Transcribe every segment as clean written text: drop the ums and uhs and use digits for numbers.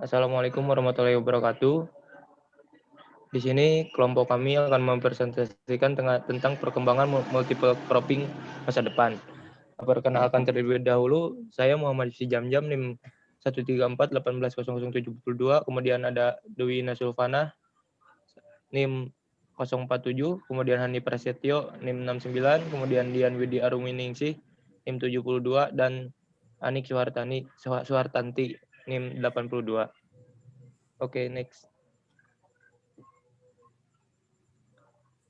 Assalamualaikum warahmatullahi wabarakatuh. Di sini kelompok kami akan mempresentasikan tentang perkembangan multiple cropping masa depan. Perkenalkan terlebih dahulu, saya Muhammad Yusri Jamjam, NIM 134180072, kemudian ada Dewi Nasulfana, NIM 047, kemudian Hani Prasetyo, NIM 69, kemudian Dian Widi Aruminingsih, NIM 72, dan Anik Suhartanti, NIM 82. Oke, next.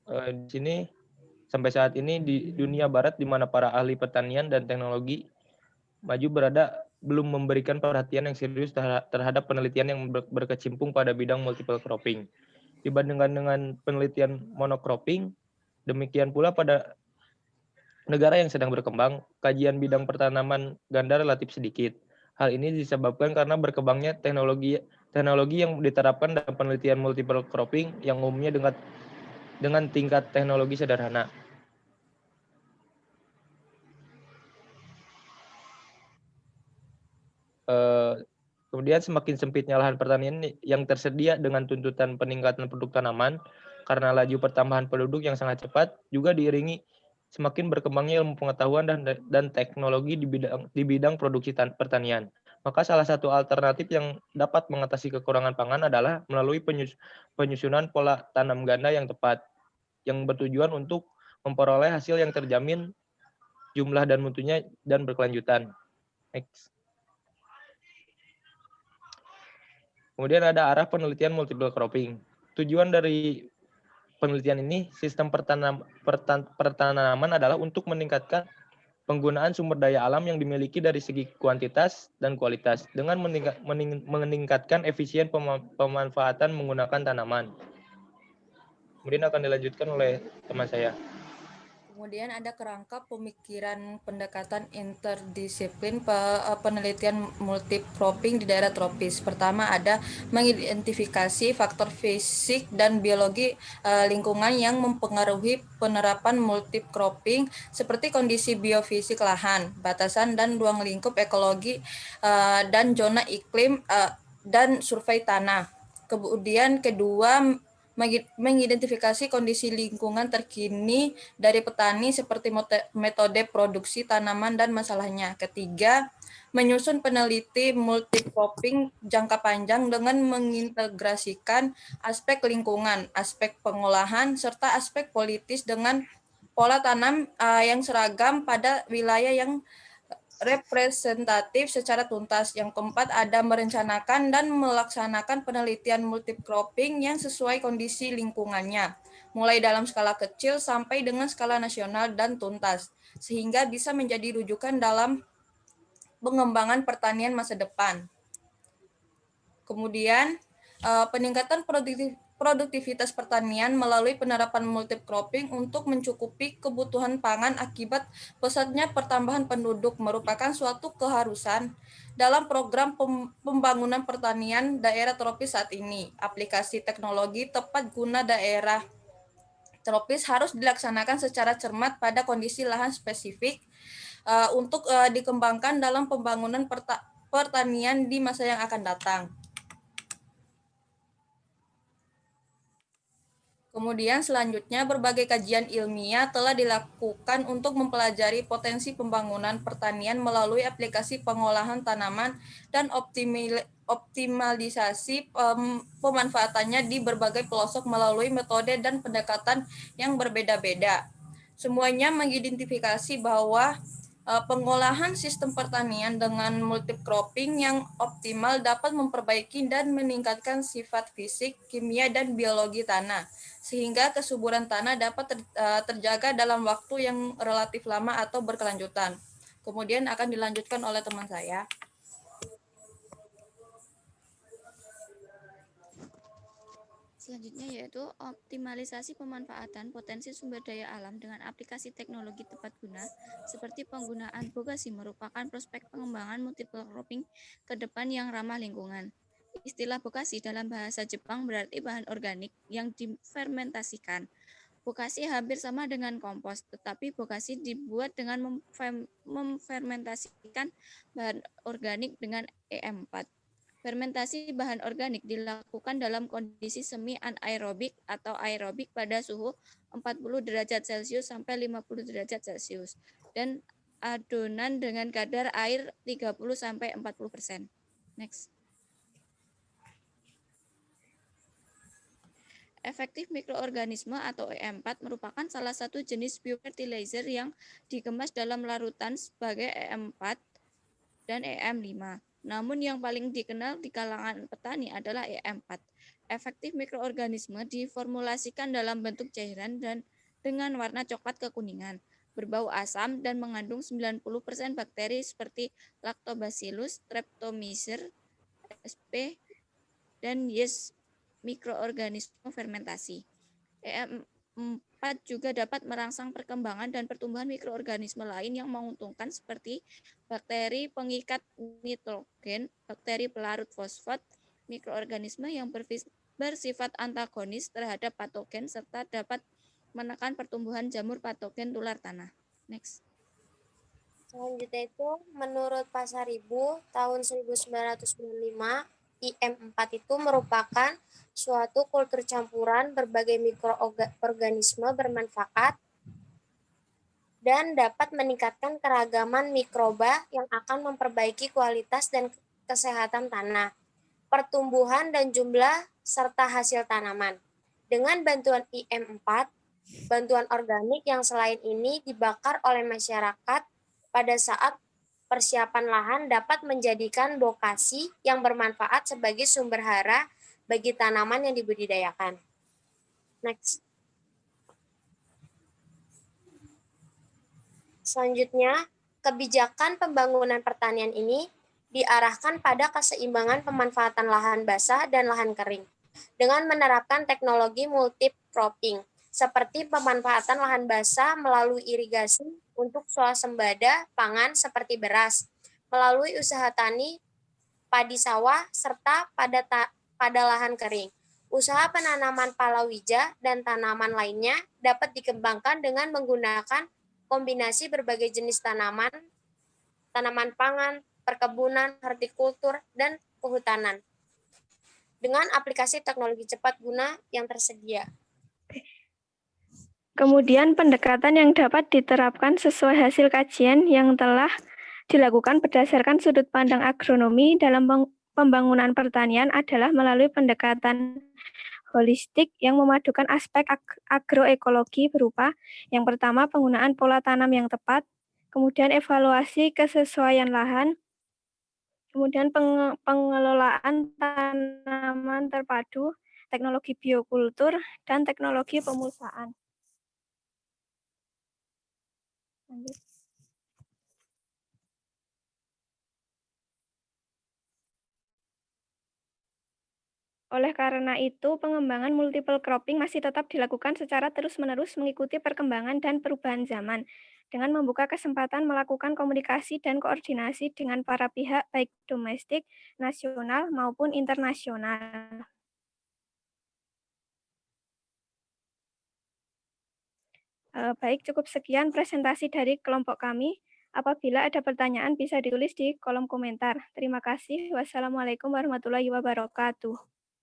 Di sini sampai saat ini di dunia barat di mana para ahli pertanian dan teknologi maju belum memberikan perhatian yang serius terhadap penelitian yang berkecimpung pada bidang multiple cropping. Dibandingkan dengan penelitian monocropping, demikian pula pada negara yang sedang berkembang, kajian bidang pertanaman ganda relatif sedikit. Hal ini disebabkan karena berkembangnya teknologi yang diterapkan dalam penelitian multiple cropping yang umumnya dengan tingkat teknologi sederhana. Kemudian semakin sempitnya lahan pertanian yang tersedia dengan tuntutan peningkatan produk tanaman karena laju pertambahan penduduk yang sangat cepat juga diiringi semakin berkembangnya ilmu pengetahuan dan teknologi di bidang produksi pertanian. Maka salah satu alternatif yang dapat mengatasi kekurangan pangan adalah melalui penyusunan pola tanam ganda yang tepat yang bertujuan untuk memperoleh hasil yang terjamin jumlah dan mutunya dan berkelanjutan. Next. Kemudian ada arah penelitian multiple cropping. Tujuan dari penelitian ini, sistem pertanaman adalah untuk meningkatkan penggunaan sumber daya alam yang dimiliki dari segi kuantitas dan kualitas dengan meningkatkan efisien pemanfaatan menggunakan tanaman. Kemudian akan dilanjutkan oleh teman saya. Kemudian ada kerangka pemikiran pendekatan interdisiplin penelitian multi-cropping di daerah tropis. Pertama ada mengidentifikasi faktor fisik dan biologi lingkungan yang mempengaruhi penerapan multi-cropping seperti kondisi biofisik lahan, batasan dan ruang lingkup ekologi dan zona iklim dan survei tanah. Kemudian kedua, mengidentifikasi kondisi lingkungan terkini dari petani seperti metode produksi tanaman dan masalahnya. Ketiga, menyusun peneliti multi-cropping jangka panjang dengan mengintegrasikan aspek lingkungan, aspek pengolahan, serta aspek politis dengan pola tanam yang seragam pada wilayah yang representatif secara tuntas. Yang keempat ada merencanakan dan melaksanakan penelitian multi-cropping yang sesuai kondisi lingkungannya, mulai dalam skala kecil sampai dengan skala nasional dan tuntas, sehingga bisa menjadi rujukan dalam pengembangan pertanian masa depan. Kemudian peningkatan produktivitas pertanian melalui penerapan multi-cropping untuk mencukupi kebutuhan pangan akibat pesatnya pertambahan penduduk merupakan suatu keharusan dalam program pembangunan pertanian daerah tropis saat ini. Aplikasi teknologi tepat guna daerah tropis harus dilaksanakan secara cermat pada kondisi lahan spesifik untuk dikembangkan dalam pembangunan pertanian di masa yang akan datang. Kemudian selanjutnya berbagai kajian ilmiah telah dilakukan untuk mempelajari potensi pembangunan pertanian melalui aplikasi pengolahan tanaman dan optimalisasi pemanfaatannya di berbagai pelosok melalui metode dan pendekatan yang berbeda-beda. Semuanya mengidentifikasi bahwa pengolahan sistem pertanian dengan multi-cropping yang optimal dapat memperbaiki dan meningkatkan sifat fisik, kimia, dan biologi tanah, sehingga kesuburan tanah dapat terjaga dalam waktu yang relatif lama atau berkelanjutan. Kemudian akan dilanjutkan oleh teman saya. Selanjutnya yaitu optimalisasi pemanfaatan potensi sumber daya alam dengan aplikasi teknologi tepat guna seperti penggunaan bogasi merupakan prospek pengembangan multiple cropping ke depan yang ramah lingkungan. Istilah bogasi dalam bahasa Jepang berarti bahan organik yang difermentasikan. Bogasi hampir sama dengan kompos, tetapi bogasi dibuat dengan memfermentasikan bahan organik dengan E4. Fermentasi bahan organik dilakukan dalam kondisi semi anaerobik atau aerobik pada suhu 40 derajat Celcius sampai 50 derajat Celcius dan adonan dengan kadar air 30 sampai 40%. Next. Efektif mikroorganisme atau EM4 merupakan salah satu jenis biofertilizer yang dikemas dalam larutan sebagai EM4 dan EM5. Namun yang paling dikenal di kalangan petani adalah EM4. Efektif mikroorganisme diformulasikan dalam bentuk cairan dan dengan warna coklat kekuningan, berbau asam dan mengandung 90% bakteri seperti Lactobacillus, Streptomyces sp, dan yeast mikroorganisme fermentasi. EM4 juga dapat merangsang perkembangan dan pertumbuhan mikroorganisme lain yang menguntungkan seperti bakteri pengikat nitrogen, bakteri pelarut fosfat, mikroorganisme yang bersifat antagonis terhadap patogen serta dapat menekan pertumbuhan jamur patogen tular tanah. Next. Selanjutnya itu menurut Pasaribu tahun 1995 IM4 itu merupakan suatu kultur campuran berbagai mikroorganisme bermanfaat dan dapat meningkatkan keragaman mikroba yang akan memperbaiki kualitas dan kesehatan tanah, pertumbuhan dan jumlah serta hasil tanaman. Dengan bantuan IM4, bantuan organik yang selain ini dibakar oleh masyarakat pada saat persiapan lahan dapat menjadikan lokasi yang bermanfaat sebagai sumber hara bagi tanaman yang dibudidayakan. Next. Selanjutnya, kebijakan pembangunan pertanian ini diarahkan pada keseimbangan pemanfaatan lahan basah dan lahan kering dengan menerapkan teknologi multi-cropping seperti pemanfaatan lahan basah melalui irigasi untuk swasembada pangan seperti beras, melalui usaha tani, padi sawah, serta pada lahan kering. Usaha penanaman palawija dan tanaman lainnya dapat dikembangkan dengan menggunakan kombinasi berbagai jenis tanaman pangan, perkebunan, hortikultur, dan kehutanan dengan aplikasi teknologi cepat guna yang tersedia. Kemudian pendekatan yang dapat diterapkan sesuai hasil kajian yang telah dilakukan berdasarkan sudut pandang agronomi dalam pembangunan pertanian adalah melalui pendekatan holistik yang memadukan aspek agroekologi berupa yang pertama penggunaan pola tanam yang tepat, kemudian evaluasi kesesuaian lahan, kemudian pengelolaan tanaman terpadu, teknologi biokultur, dan teknologi pemulsaan. Lanjut. Oleh karena itu, pengembangan multiple cropping masih tetap dilakukan secara terus-menerus mengikuti perkembangan dan perubahan zaman, dengan membuka kesempatan melakukan komunikasi dan koordinasi dengan para pihak baik domestik, nasional, maupun internasional. Baik, cukup sekian presentasi dari kelompok kami. Apabila ada pertanyaan bisa ditulis di kolom komentar. Terima kasih. Wassalamualaikum warahmatullahi wabarakatuh.